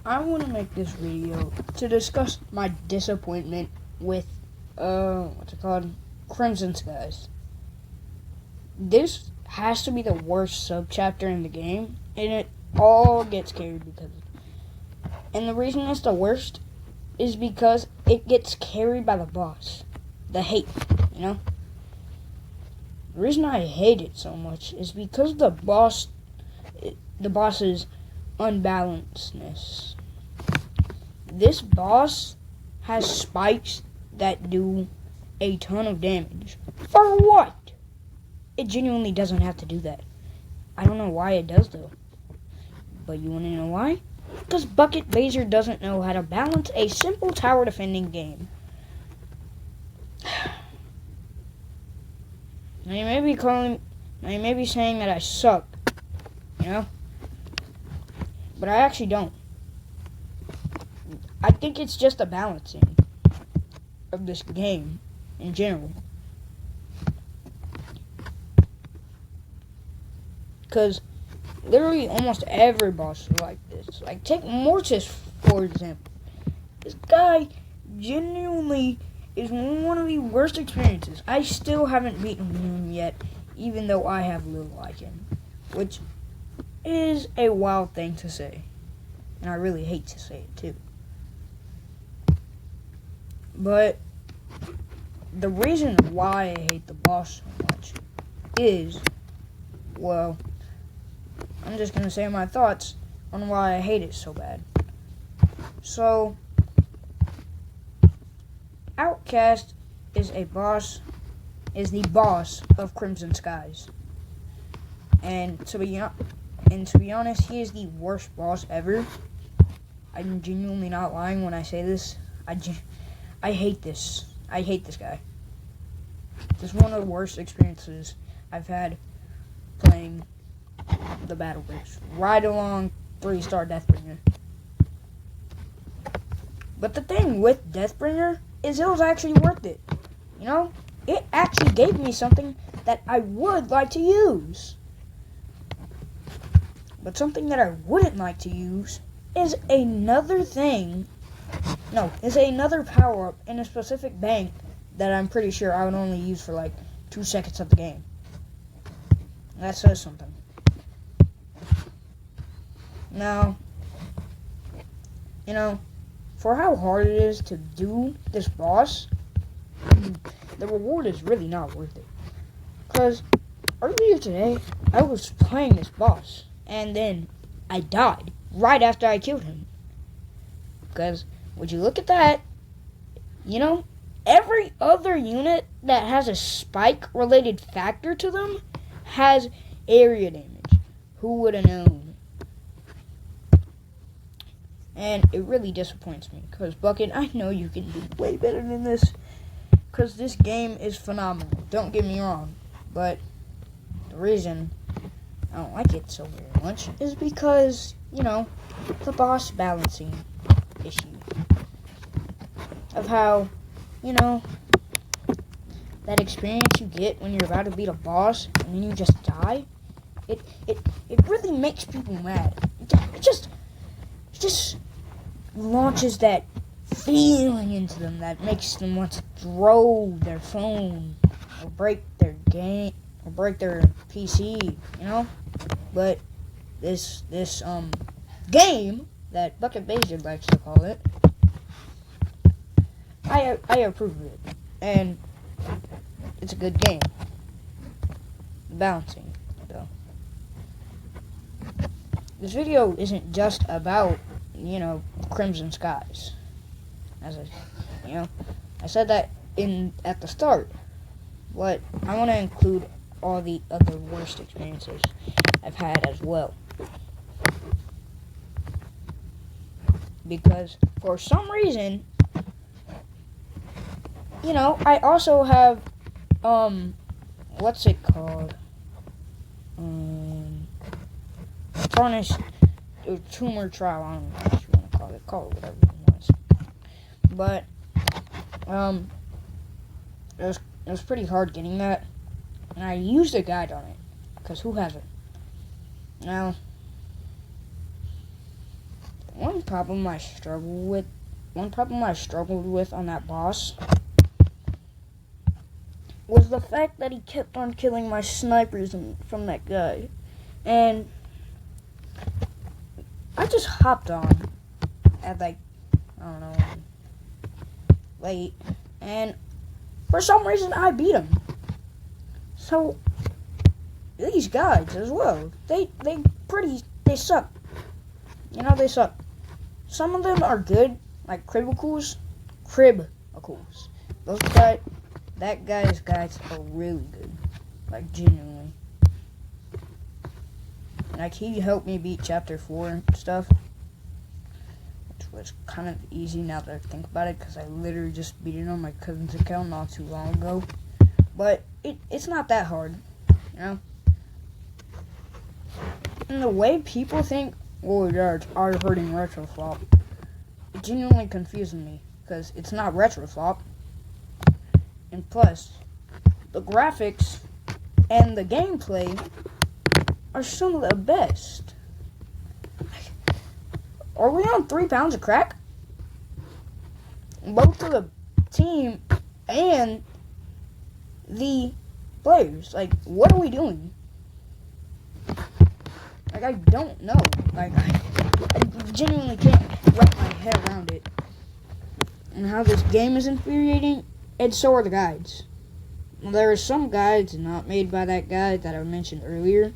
I want to make this video to discuss my disappointment with, what's it called? Crimson Skies. This has to be the worst subchapter in the game, and it all gets carried because of it. And the reason it's the worst is because it gets carried by the boss. The hate, you know? The reason I hate it so much is because the boss's unbalancedness. This boss has spikes that do a ton of damage. For what? It genuinely doesn't have to do that. I don't know why it does though. But you want to know why? Because Bucket Baser doesn't know how to balance a simple tower defending game. Now you may be saying that I suck, you know? But I actually don't. I think it's just a balancing of this game in general. Because literally almost every boss is like this. Like, take Mortis, for example. This guy genuinely is one of the worst experiences. I still haven't beaten him yet, even though I have little like him. Which is a wild thing to say. And I really hate to say it, too. But the reason why I hate the boss so much is, well, I'm just going to say my thoughts on why I hate it so bad. So, Outcast is the boss of Crimson Skies. And to be honest, he is the worst boss ever. I'm genuinely not lying when I say this. I hate this. I hate this guy. This is one of the worst experiences I've had playing the Battle Bridge. Right along 3-star Deathbringer. But the thing with Deathbringer is it was actually worth it. You know? It actually gave me something that I would like to use. But something that I wouldn't like to use is another power-up in a specific bank that I'm pretty sure I would only use for like 2 seconds of the game. That says something. Now, you know, for how hard it is to do this boss, the reward is really not worth it. Because earlier today, I was playing this boss, and then I died right after I killed him. Because, would you look at that, you know, every other unit that has a spike-related factor to them has area damage. Who would have known? And it really disappoints me. Because, Bucket, I know you can do way better than this. Because this game is phenomenal. Don't get me wrong. But the reason I don't like it so very much is because, you know, the boss balancing issue. Of how, you know, that experience you get when you're about to beat a boss and then you just die. It really makes people mad. It just launches that feeling into them that makes them want to throw their phone or break their game or break their PC, you know? But this game that Bucket Baser likes to call it, I approve of it, and it's a good game. Balancing, though. This video isn't just about, you know, Crimson Skies. As I said that at the start, but I want to include all the other worst experiences I've had as well. Because for some reason, you know, I also have, what's it called? Tarnished tumor trial, I don't know what you want to call it. Call it whatever you want. But, it was pretty hard getting that. And I used a guide on it. Because who hasn't? Now, one one problem I struggled with on that boss was the fact that he kept on killing my snipers from that guy. And I just hopped on at like, I don't know, late. And for some reason I beat him. So these guys as well, they suck. You know, they suck. Some of them are good, like Cribicles. Those guys, that guy's guys are really good. Like, genuinely. Like, he helped me beat Chapter 4 and stuff. Which was kind of easy now that I think about it, because I literally just beat it on my cousin's account not too long ago. But it's not that hard, you know? And the way people think Warlord Yards are hurting Retroflop, it genuinely confuses me, because it's not Retroflop. And plus, the graphics and the gameplay are some of the best. Are we on 3 pounds of crack? Both of the team and the players. Like, what are we doing? Like, I don't know. Like, I genuinely can't wrap my head around it. And how this game is infuriating, and so are the guides. Well, there are some guides not made by that guy that I mentioned earlier,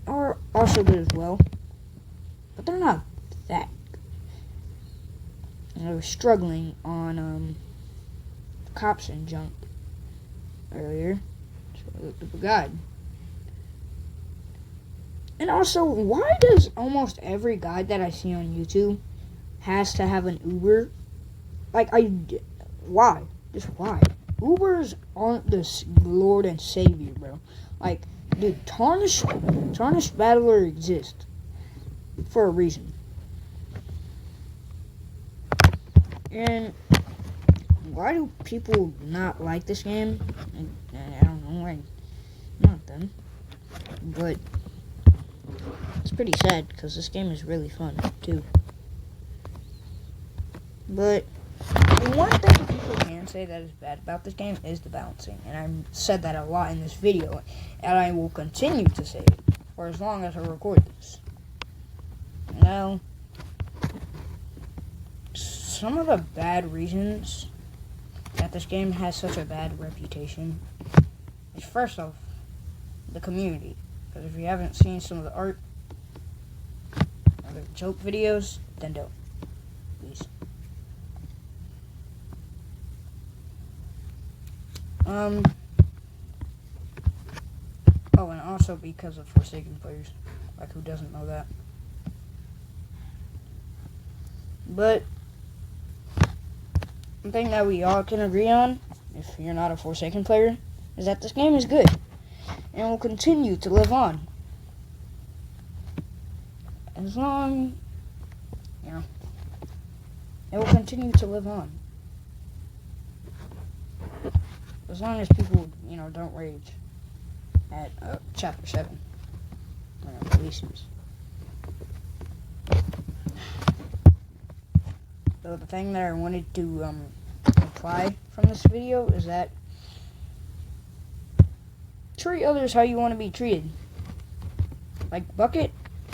are also good as well. But they're not that good. And I was struggling on cops and junk earlier, so I looked up a guide. And also, why does almost every guide that I see on YouTube has to have an Uber? Like, why? Just why? Ubers aren't the Lord and Savior, bro. Like, dude, Tarnished Battler exists for a reason. And why do people not like this game? I don't know why. Not them. But it's pretty sad, because this game is really fun, too. But one thing people can say that is bad about this game is the balancing. And I've said that a lot in this video. And I will continue to say it for as long as I record this. Now, some of the bad reasons that this game has such a bad reputation is, first off, the community. Because if you haven't seen some of the art or the joke videos, then don't. Please. Oh, and also because of Forsaken players. Like, who doesn't know that? But one thing that we all can agree on, if you're not a Forsaken player, is that this game is good and will continue to live on. As long, you know, it will continue to live on. As long as people, you know, don't rage at Chapter 7 when it releases. So the thing that I wanted to apply from this video is that treat others how you want to be treated. Like Bucket,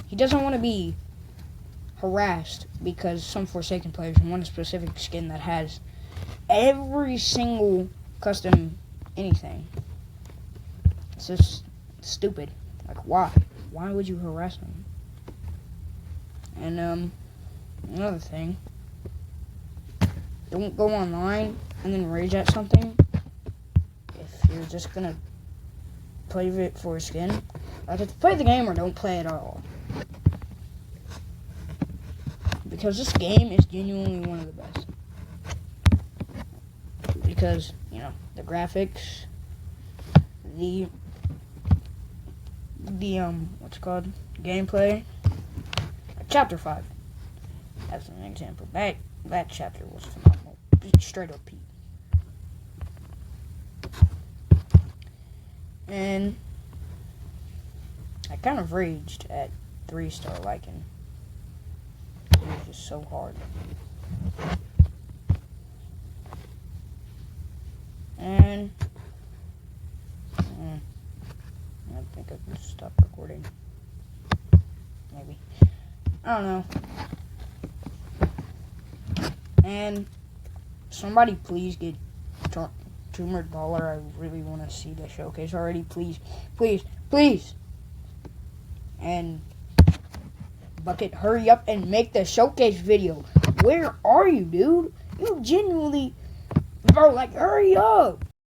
he doesn't want to be harassed because some Forsaken players want a specific skin that has every single custom anything. It's just stupid. Like, why? Why would you harass them? And another thing, don't go online and then rage at something if you're just gonna play it for a skin. Like, just play the game or don't play it at all. Because this game is genuinely one of the best. Because, you know, the graphics, the what's it called? Gameplay. Chapter 5, as an example. That chapter was phenomenal. Straight up Pete. And I kind of raged at 3-star Lycan. is so hard. And I think I can stop recording. Maybe. I don't know. And somebody please get Tumor Dollar. I really want to see the showcase already. Please, please, please. And Bucket, hurry up and make the showcase video. Where are you, dude? You genuinely, bro, like, hurry up.